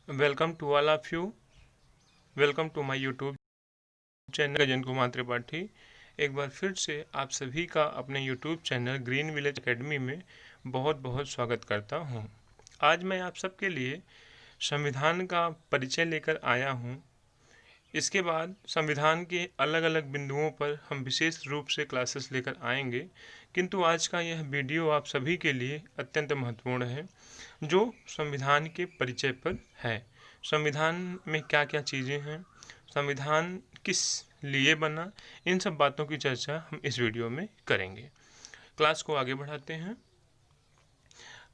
Welcome to all of you. Welcome to my YouTube channel Gajan Kumar Tripathi. एक बार फिर से आप सभी का अपने YouTube channel green village academy में बहुत बहुत स्वागत करता हूं। आज मैं आप सबके लिए संविधान का परिचय लेकर आया हूं। इसके बाद संविधान के अलग अलग बिंदुओं पर हम विशेष रूप से क्लासेस लेकर आएंगे, किंतु आज का यह वीडियो आप सभी के लिए अत्यंत महत्वपूर्ण है, जो संविधान के परिचय पर है। संविधान में क्या क्या चीज़ें हैं, संविधान किस लिए बना, इन सब बातों की चर्चा हम इस वीडियो में करेंगे। क्लास को आगे बढ़ाते हैं।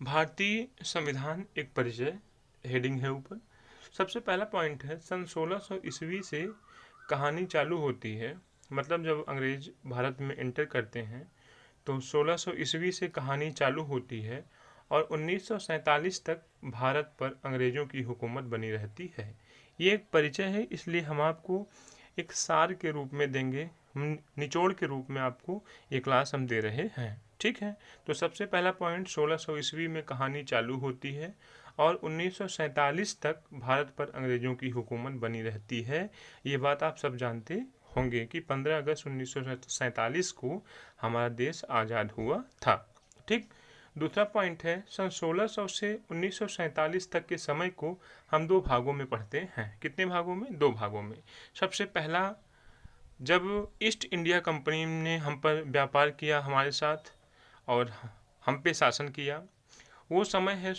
भारतीय संविधान एक परिचय हेडिंग है ऊपर। सबसे पहला पॉइंट है, सन 1600 ईस्वी से कहानी चालू होती है। मतलब जब अंग्रेज भारत में एंटर करते हैं तो 1600 ईस्वी से कहानी चालू होती है और 1947 तक भारत पर अंग्रेज़ों की हुकूमत बनी रहती है। ये एक परिचय है, इसलिए हम आपको एक सार के रूप में देंगे, हम निचोड़ के रूप में आपको ये क्लास हम दे रहे हैं। ठीक है, तो सबसे पहला पॉइंट, 1600 ईस्वी में कहानी चालू होती है और 1947 तक भारत पर अंग्रेज़ों की हुकूमत बनी रहती है। ये बात आप सब जानते होंगे कि 15 अगस्त 1947 को हमारा देश आज़ाद हुआ था। ठीक। दूसरा पॉइंट है, सन 1600 से 1947 तक के समय को हम दो भागों में पढ़ते हैं। कितने भागों में? दो भागों में। सबसे पहला, जब ईस्ट इंडिया कंपनी ने हम पर व्यापार किया हमारे साथ और हम पे शासन किया, वो समय है,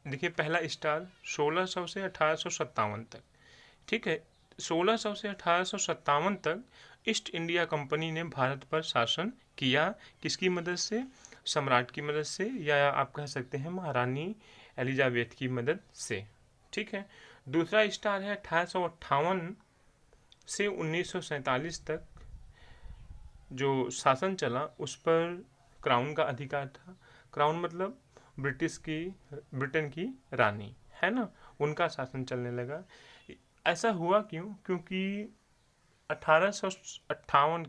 देखिए पहला स्टार 1600 से 1857 तक। ठीक है, 1600 से 1857 तक ईस्ट इंडिया कंपनी ने भारत पर शासन किया। किसकी मदद से? सम्राट की मदद से, या आप कह सकते हैं महारानी एलिजाबेथ की मदद से। ठीक है। दूसरा स्टार है 1858 से 1947 तक जो शासन चला, उस पर क्राउन का अधिकार था। क्राउन मतलब ब्रिटेन की रानी, है ना, उनका शासन चलने लगा। ऐसा हुआ क्यों? क्योंकि 1857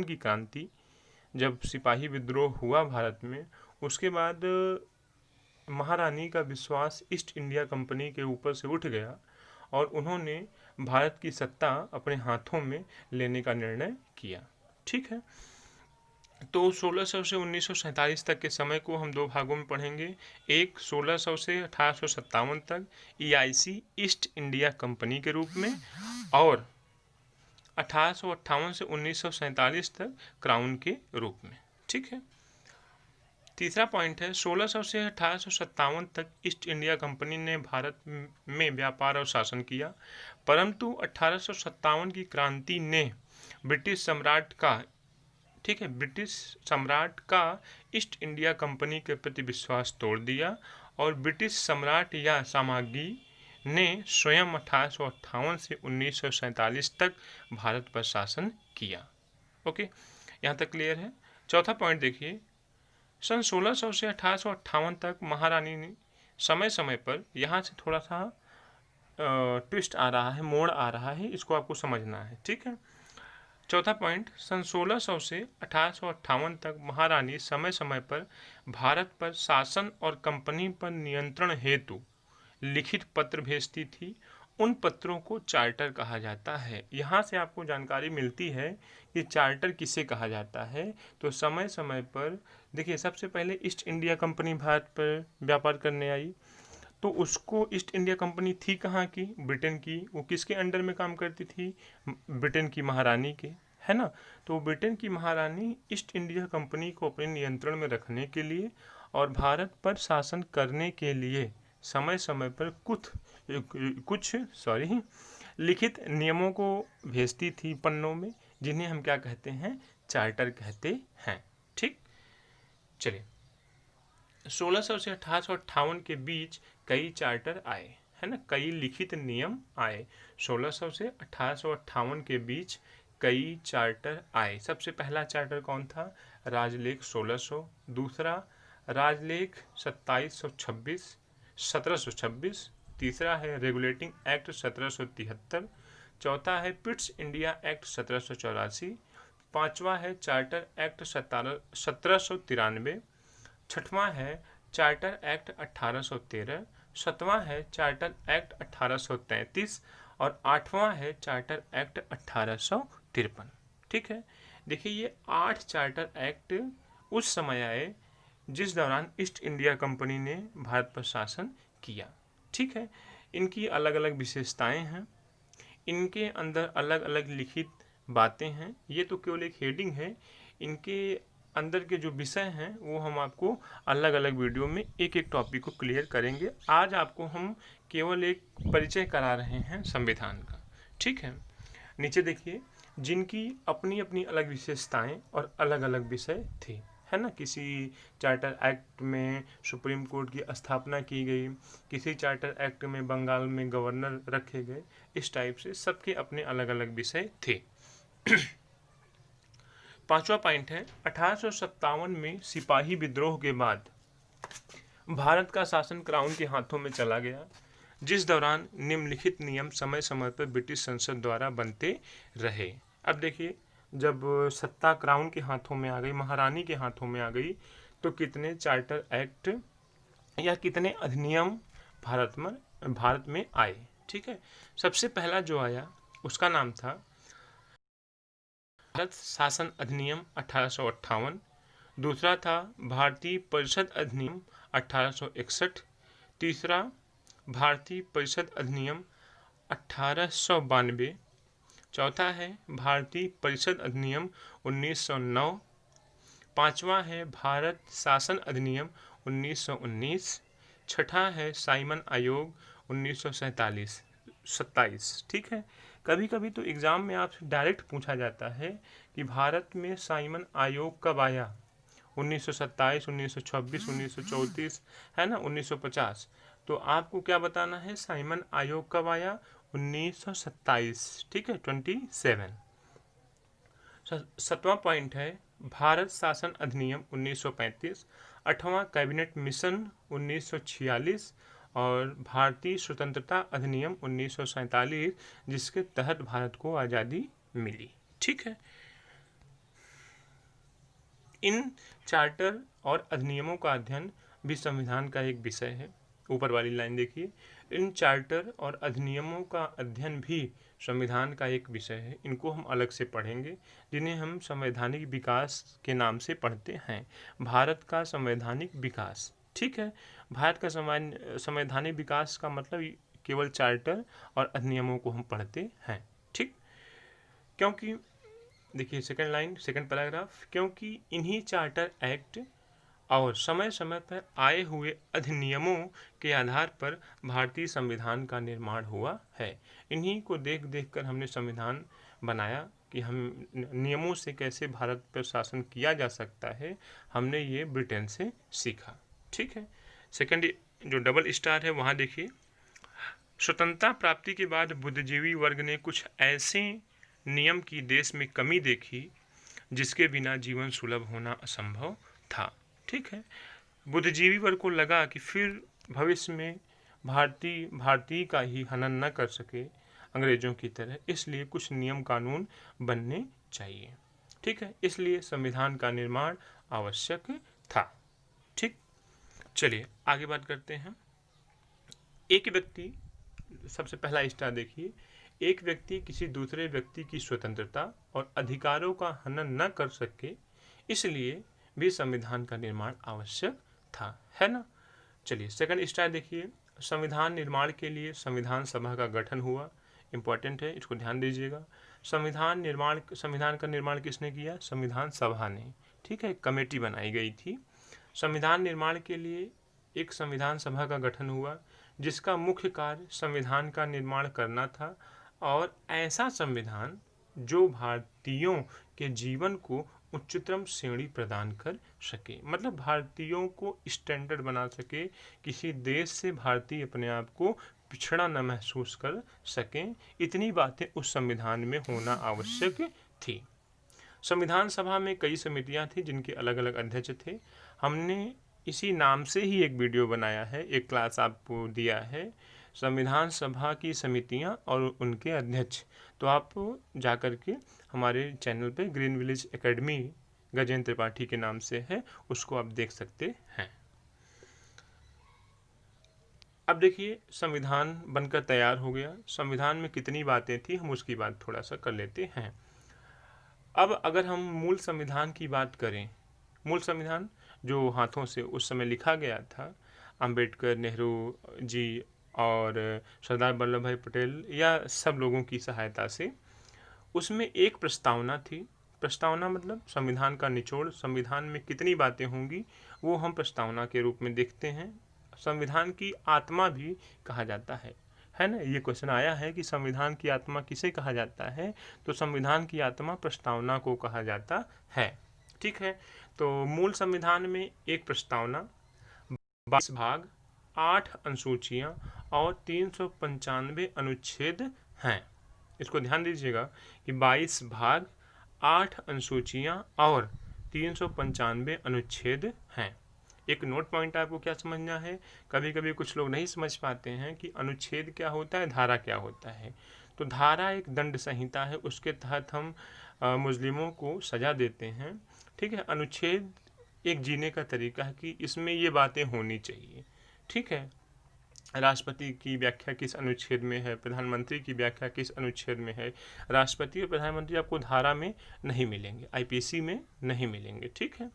की क्रांति, जब सिपाही विद्रोह हुआ भारत में, उसके बाद महारानी का विश्वास ईस्ट इंडिया कंपनी के ऊपर से उठ गया और उन्होंने भारत की सत्ता अपने हाथों में लेने का निर्णय किया। ठीक है, तो 1600 से 1947 तक के समय को हम दो भागों में पढ़ेंगे। एक 1600 से 1857 तक EIC ईस्ट इंडिया कंपनी के रूप में, और 1858 से 1947 तक क्राउन के रूप में। ठीक है। तीसरा पॉइंट है, 1600 से 1857 तक ईस्ट इंडिया कंपनी ने भारत में व्यापार और शासन किया, परंतु 1857 की क्रांति ने ब्रिटिश सम्राट का, ठीक है, ब्रिटिश सम्राट का ईस्ट इंडिया कंपनी के प्रति विश्वास तोड़ दिया और ब्रिटिश सम्राट या साम्राज्ञी ने स्वयं 1858 से 1947 तक भारत पर शासन किया। ओके, यहाँ तक क्लियर है। चौथा पॉइंट देखिए, सन 1600 से 1858 तक महारानी ने समय समय पर, यहाँ से थोड़ा सा ट्विस्ट आ रहा है, मोड़ आ रहा है, इसको आपको समझना है। ठीक है। चौथा पॉइंट, सन 1600 से 1858 तक महारानी समय समय पर भारत पर शासन और कंपनी पर नियंत्रण हेतु लिखित पत्र भेजती थी। उन पत्रों को चार्टर कहा जाता है। यहाँ से आपको जानकारी मिलती है कि चार्टर किसे कहा जाता है। तो समय समय पर देखिए, सबसे पहले ईस्ट इंडिया कंपनी भारत पर व्यापार करने आई, तो उसको ईस्ट इंडिया कंपनी थी कहाँ की? ब्रिटेन की। वो किसके अंडर में काम करती थी? ब्रिटेन की महारानी के, है ना। तो ब्रिटेन की महारानी ईस्ट इंडिया कंपनी को अपने नियंत्रण में रखने के लिए और भारत पर शासन करने के लिए समय समय पर कुछ लिखित नियमों को भेजती थी पन्नों में, जिन्हें हम क्या कहते हैं? चार्टर कहते हैं। ठीक, चलिए। 1600 से 1858 के बीच कई चार्टर आए, है ना, कई लिखित नियम आए। 1600 से 1858 के बीच कई चार्टर आए। सबसे पहला चार्टर कौन था? राजलेख 1600। दूसरा राजलेख 1726। तीसरा है रेगुलेटिंग एक्ट 1773। चौथा है पिट्स इंडिया एक्ट 1784। पांचवा है चार्टर एक्ट 1793। छठवां है चार्टर एक्ट 1813, 7वां है चार्टर एक्ट 1833 और 8वां है चार्टर एक्ट 1853। ठीक है, देखिए ये 8 चार्टर एक्ट उस समय आए जिस दौरान ईस्ट इंडिया कंपनी ने भारत पर शासन किया। ठीक है, इनकी अलग अलग विशेषताएं हैं, इनके अंदर अलग अलग लिखित बातें हैं। ये तो केवल एक हेडिंग है, इनके अंदर के जो विषय हैं वो हम आपको अलग अलग वीडियो में एक एक टॉपिक को क्लियर करेंगे। आज आपको हम केवल एक परिचय करा रहे हैं संविधान का। ठीक है, नीचे देखिए, जिनकी अपनी अपनी अलग विशेषताएं और अलग अलग विषय थे, है ना। किसी चार्टर एक्ट में सुप्रीम कोर्ट की स्थापना की गई, किसी चार्टर एक्ट में बंगाल में गवर्नर रखे गए, इस टाइप से सबके अपने अलग अलग विषय थे। 5वां पॉइंट है, 1857 में सिपाही विद्रोह के बाद भारत का शासन क्राउन के हाथों में चला गया, जिस दौरान निम्नलिखित नियम समय समय पर ब्रिटिश संसद द्वारा बनते रहे। अब देखिए, जब सत्ता क्राउन के हाथों में आ गई, महारानी के हाथों में आ गई, तो कितने चार्टर एक्ट या कितने अधिनियम भारत में आए। ठीक है, सबसे पहला जो आया उसका नाम था भारत शासन अधिनियम 1858, दूसरा था भारतीय परिषद अधिनियम 1861, तीसरा भारतीय परिषद अधिनियम 1892, चौथा है भारतीय परिषद अधिनियम 1909, पांचवा है भारत शासन अधिनियम 1919, छठा है साइमन आयोग 1927। ठीक है, कभी कभी तो एग्ज़ाम में आपसे डायरेक्ट पूछा जाता है कि भारत में साइमन आयोग कब आया, 1927, 1926, 1934, है ना, 1950। तो आपको क्या बताना है, साइमन आयोग कब आया, 1927। ठीक है, 27। 7वां पॉइंट है भारत शासन अधिनियम 1935, 8वां कैबिनेट मिशन 1946 और भारतीय स्वतंत्रता अधिनियम 1947, जिसके तहत भारत को आज़ादी मिली। ठीक है, इन चार्टर और अधिनियमों का अध्ययन भी संविधान का एक विषय है। ऊपर वाली लाइन देखिए, इन चार्टर और अधिनियमों का अध्ययन भी संविधान का एक विषय है। इनको हम अलग से पढ़ेंगे, जिन्हें हम संवैधानिक विकास के नाम से पढ़ते हैं। भारत का संवैधानिक विकास, ठीक है, भारत का संवैधानिक विकास का मतलब केवल चार्टर और अधिनियमों को हम पढ़ते हैं। ठीक, क्योंकि देखिए सेकंड लाइन, सेकंड पैराग्राफ, क्योंकि इन्हीं चार्टर एक्ट और समय समय पर आए हुए अधिनियमों के आधार पर भारतीय संविधान का निर्माण हुआ है। इन्हीं को देख देख कर हमने संविधान बनाया कि हम नियमों से कैसे भारत पर शासन किया जा सकता है, हमने ये ब्रिटेन से सीखा। ठीक है, सेकंड जो डबल स्टार है वहाँ देखिए, स्वतंत्रता प्राप्ति के बाद बुद्धिजीवी वर्ग ने कुछ ऐसे नियम की देश में कमी देखी जिसके बिना जीवन सुलभ होना असंभव था। ठीक है, बुद्धिजीवी वर्ग को लगा कि फिर भविष्य में भारतीय का ही हनन न कर सके अंग्रेजों की तरह, इसलिए कुछ नियम कानून बनने चाहिए। ठीक है, इसलिए संविधान का निर्माण आवश्यक था। ठीक, चलिए आगे बात करते हैं। एक व्यक्ति, सबसे पहला स्टार देखिए, एक व्यक्ति किसी दूसरे व्यक्ति की स्वतंत्रता और अधिकारों का हनन न कर सके, इसलिए भी संविधान का निर्माण आवश्यक था, है ना। चलिए सेकंड स्टार देखिए, संविधान निर्माण के लिए संविधान सभा का गठन हुआ। इंपॉर्टेंट है, इसको ध्यान दीजिएगा। संविधान का निर्माण किसने किया, संविधान सभा ने। ठीक है, कमेटी बनाई गई थी। संविधान निर्माण के लिए एक संविधान सभा का गठन हुआ, जिसका मुख्य कार्य संविधान का निर्माण करना था, और ऐसा संविधान जो भारतीयों के जीवन को उच्चतम श्रेणी प्रदान कर सके, मतलब भारतीयों को स्टैंडर्ड बना सके, किसी देश से भारतीय अपने आप को पिछड़ा न महसूस कर सकें, इतनी बातें उस संविधान में होना आवश्यक थी। संविधान सभा में कई समितियां थी जिनके अलग अलग अध्यक्ष थे। हमने इसी नाम से ही एक वीडियो बनाया है, एक क्लास आपको दिया है, संविधान सभा की समितियां और उनके अध्यक्ष। तो आप जाकर के हमारे चैनल पे green village academy Gajendra Tripathi के नाम से है, उसको आप देख सकते हैं। अब देखिए संविधान बनकर तैयार हो गया। संविधान में कितनी बातें थी हम उसकी बात थोड़ा सा कर लेते हैं। अब अगर हम मूल संविधान की बात करें, मूल संविधान जो हाथों से उस समय लिखा गया था अंबेडकर, नेहरू जी और सरदार वल्लभ भाई पटेल या सब लोगों की सहायता से, उसमें एक प्रस्तावना थी। प्रस्तावना मतलब संविधान का निचोड़, संविधान में कितनी बातें होंगी वो हम प्रस्तावना के रूप में देखते हैं। संविधान की आत्मा भी कहा जाता है ना। ये क्वेश्चन आया है कि संविधान की आत्मा किसे कहा जाता है, तो संविधान की आत्मा प्रस्तावना को कहा जाता है। ठीक है, तो मूल संविधान में एक प्रस्तावना, 22 भाग, 8 अनुसूचियां और 395 अनुच्छेद हैं। इसको ध्यान दीजिएगा कि 22 भाग, 8 अनुसूचियां और 395 अनुच्छेद हैं। एक नोट पॉइंट आपको क्या समझना है, कभी कभी कुछ लोग नहीं समझ पाते हैं कि अनुच्छेद क्या होता है, धारा क्या होता है। तो धारा एक दंड संहिता है, उसके तहत हम मुस्लिमों को सजा देते हैं। ठीक है, अनुच्छेद एक जीने का तरीका है कि इसमें ये बातें होनी चाहिए। ठीक है, राष्ट्रपति की व्याख्या किस अनुच्छेद में है, प्रधानमंत्री की व्याख्या किस अनुच्छेद में है। राष्ट्रपति और प्रधानमंत्री आपको धारा में नहीं मिलेंगे, आईपीसी में नहीं मिलेंगे। ठीक है,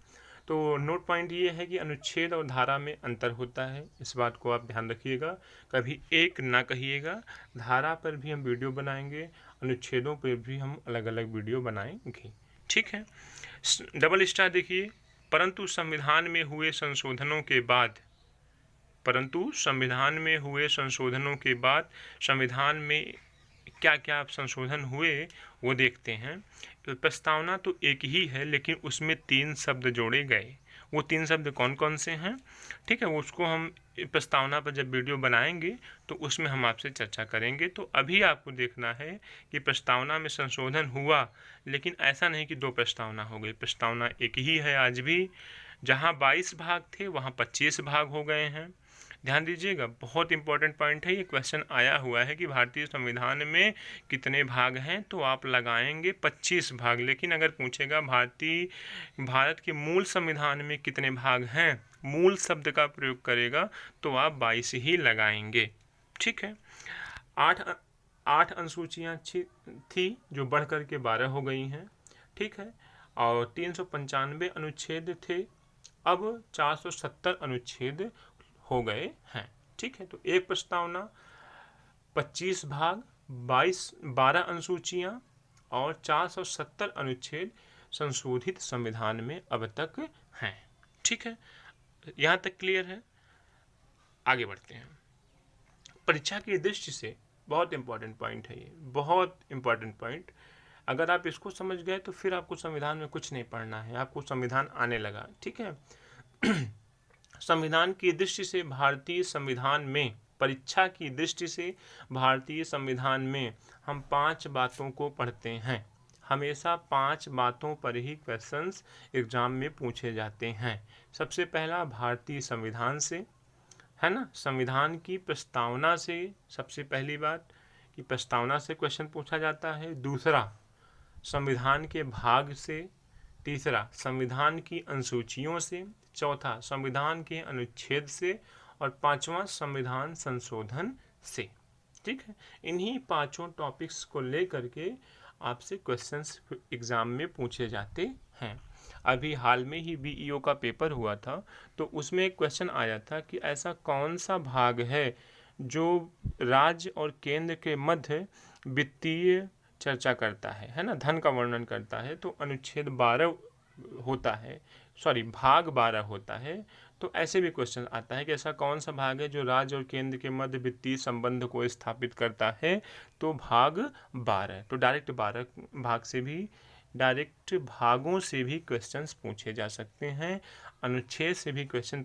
तो नोट पॉइंट ये है कि अनुच्छेद और धारा में अंतर होता है, इस बात को आप ध्यान रखिएगा, कभी एक ना कहिएगा। धारा पर भी हम वीडियो बनाएंगे, अनुच्छेदों पर भी हम अलग अलग वीडियो बनाएंगे। ठीक है, डबल स्टार देखिए, परंतु संविधान में हुए संशोधनों के बाद, परंतु संविधान में हुए संशोधनों के बाद संविधान में क्या क्या संशोधन हुए वो देखते हैं। तो प्रस्तावना तो एक ही है लेकिन उसमें 3 शब्द जोड़े गए। वो 3 शब्द कौन कौन से हैं, ठीक है, वो उसको हम प्रस्तावना पर जब वीडियो बनाएंगे तो उसमें हम आपसे चर्चा करेंगे। तो अभी आपको देखना है कि प्रस्तावना में संशोधन हुआ, लेकिन ऐसा नहीं कि 2 प्रस्तावना हो गई, प्रस्तावना एक ही है आज भी। जहाँ 22 भाग थे वहाँ 25 भाग हो गए हैं। ध्यान दीजिएगा, बहुत इंपॉर्टेंट पॉइंट है, ये क्वेश्चन आया हुआ है कि भारतीय संविधान में कितने भाग हैं, तो आप लगाएंगे 25 भाग। लेकिन अगर पूछेगा भारत के मूल संविधान में कितने भाग हैं, मूल शब्द का प्रयोग करेगा तो आप 22 ही लगाएंगे। ठीक है, 8 अनुसूचियाँ थी जो बढ़ कर के 12 हो गई हैं। ठीक है, और 395 अनुच्छेद थे, अब 470 अनुच्छेद हो गए हैं। ठीक है, तो एक प्रस्तावना, 25 भाग, 12 अनुसूचियां और 470 अनुच्छेद संशोधित संविधान में अब तक हैं। ठीक है, यहाँ तक क्लियर है। आगे बढ़ते हैं। परीक्षा की दृष्टि से बहुत इंपॉर्टेंट पॉइंट है ये, बहुत इंपॉर्टेंट पॉइंट। अगर आप इसको समझ गए तो फिर आपको संविधान में कुछ नहीं पढ़ना है, आपको संविधान आने लगा। ठीक है, संविधान की दृष्टि से भारतीय संविधान में, परीक्षा की दृष्टि से भारतीय संविधान में हम 5 बातों को पढ़ते हैं। हमेशा 5 बातों पर ही क्वेश्चंस एग्जाम में पूछे जाते हैं। सबसे पहला भारतीय संविधान से, है ना, संविधान की प्रस्तावना से, सबसे पहली बात कि प्रस्तावना से क्वेश्चन पूछा जाता है। दूसरा संविधान के भाग से, तीसरा संविधान की अनुसूचियों से, चौथा संविधान के अनुच्छेद से और पांचवा संविधान संशोधन से। ठीक है, इन्हीं 5 टॉपिक्स को लेकर के आपसे क्वेश्चंस एग्जाम में पूछे जाते हैं। अभी हाल में ही बीईओ का पेपर हुआ था, तो उसमें एक क्वेश्चन आया था कि ऐसा कौन सा भाग है जो राज्य और केंद्र के मध्य वित्तीय चर्चा करता है ना, धन का वर्णन करता है। तो अनुच्छेद 12 होता है, सॉरी भाग 12 होता है। तो ऐसे भी क्वेश्चन आता है कि ऐसा कौन सा भाग है जो राज्य और केंद्र के मध्य वित्तीय संबंध को स्थापित करता है, तो भाग 12। तो डायरेक्ट 12 भाग से भी, डायरेक्ट भागों से भी क्वेश्चंस पूछे जा सकते हैं, अनुच्छेद से भी क्वेश्चन,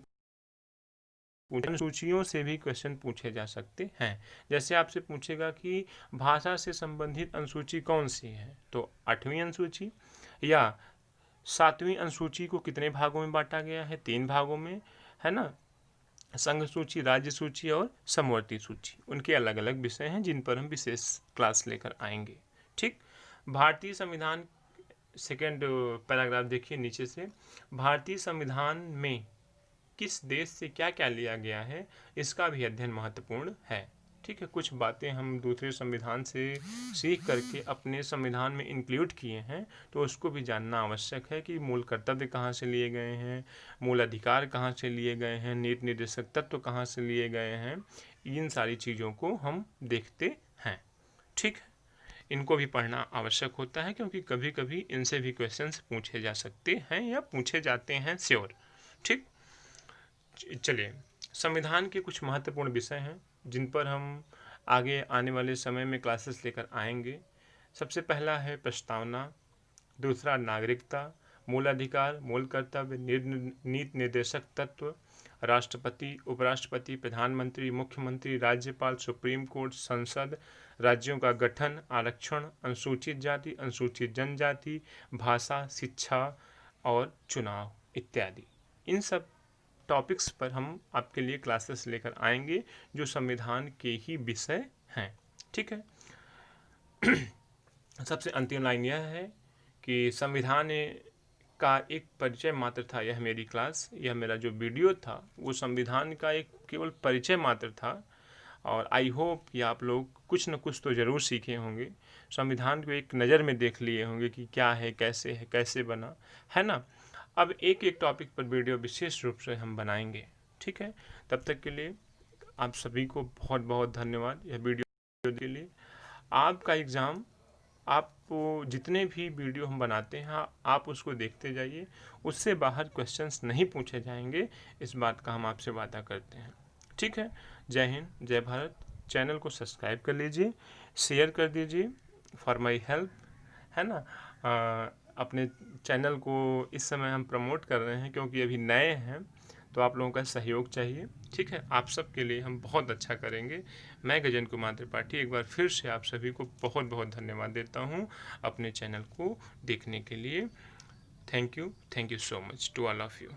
अनुसूचियों से भी क्वेश्चन पूछे जा सकते हैं। जैसे आपसे पूछेगा कि भाषा से संबंधित अनुसूची कौन सी है, तो 8वीं अनुसूची, या 7वीं अनुसूची को कितने भागों में बांटा गया है, 3 भागों में, है ना, संघ सूची, राज्य सूची और समवर्ती सूची, उनके अलग अलग विषय हैं जिन पर हम विशेष क्लास लेकर आएंगे। ठीक, भारतीय संविधान, सेकेंड पैराग्राफ देखिए नीचे से, भारतीय संविधान में किस देश से क्या क्या लिया गया है, इसका भी अध्ययन महत्वपूर्ण है। ठीक है, कुछ बातें हम दूसरे संविधान से सीख करके अपने संविधान में इंक्लूड किए हैं, तो उसको भी जानना आवश्यक है कि मूल कर्तव्य कहाँ से लिए गए हैं, मूल अधिकार कहाँ से लिए गए हैं, नीति निर्देशक तत्व कहाँ से लिए गए हैं, इन सारी चीज़ों को हम देखते हैं। ठीक है, इनको भी पढ़ना आवश्यक होता है, क्योंकि कभी कभी इनसे भी क्वेश्चंस पूछे जा सकते हैं या पूछे जाते हैं, श्योर। ठीक, चलिए, संविधान के कुछ महत्वपूर्ण विषय हैं जिन पर हम आगे आने वाले समय में क्लासेस लेकर आएंगे। सबसे पहला है प्रस्तावना, दूसरा नागरिकता, मूल अधिकार, मूल कर्तव्य, नीति निर्देशक तत्व, राष्ट्रपति, उपराष्ट्रपति, प्रधानमंत्री, मुख्यमंत्री, राज्यपाल, सुप्रीम कोर्ट, संसद, राज्यों का गठन, आरक्षण, अनुसूचित जाति, अनुसूचित जनजाति, भाषा, शिक्षा और चुनाव इत्यादि। इन सब टॉपिक्स पर हम आपके लिए क्लासेस लेकर आएंगे जो संविधान के ही विषय हैं। ठीक है, सबसे अंतिम लाइन यह है कि संविधान का एक परिचय मात्र था यह मेरी क्लास, यह मेरा जो वीडियो था वो संविधान का एक केवल परिचय मात्र था। और आई होप कि आप लोग कुछ न कुछ तो ज़रूर सीखे होंगे, संविधान को एक नज़र में देख लिए होंगे कि क्या है, कैसे बना है ना। अब एक एक टॉपिक पर वीडियो विशेष रूप से हम बनाएंगे। ठीक है, तब तक के लिए आप सभी को बहुत बहुत धन्यवाद यह वीडियो के लिए। आपका एग्ज़ाम, आपको जितने भी वीडियो हम बनाते हैं आप उसको देखते जाइए, उससे बाहर क्वेश्चंस नहीं पूछे जाएंगे, इस बात का हम आपसे वादा करते हैं। ठीक है, जय हिंद, जय भारत। चैनल को सब्सक्राइब कर लीजिए, शेयर कर दीजिए फॉर माई हेल्प, है ना। अपने चैनल को इस समय हम प्रमोट कर रहे हैं क्योंकि अभी नए हैं, तो आप लोगों का सहयोग चाहिए। ठीक है, आप सब के लिए हम बहुत अच्छा करेंगे। मैं गजेंद्र कुमार त्रिपाठी एक बार फिर से आप सभी को बहुत बहुत धन्यवाद देता हूँ अपने चैनल को देखने के लिए। Thank you so much to all of you.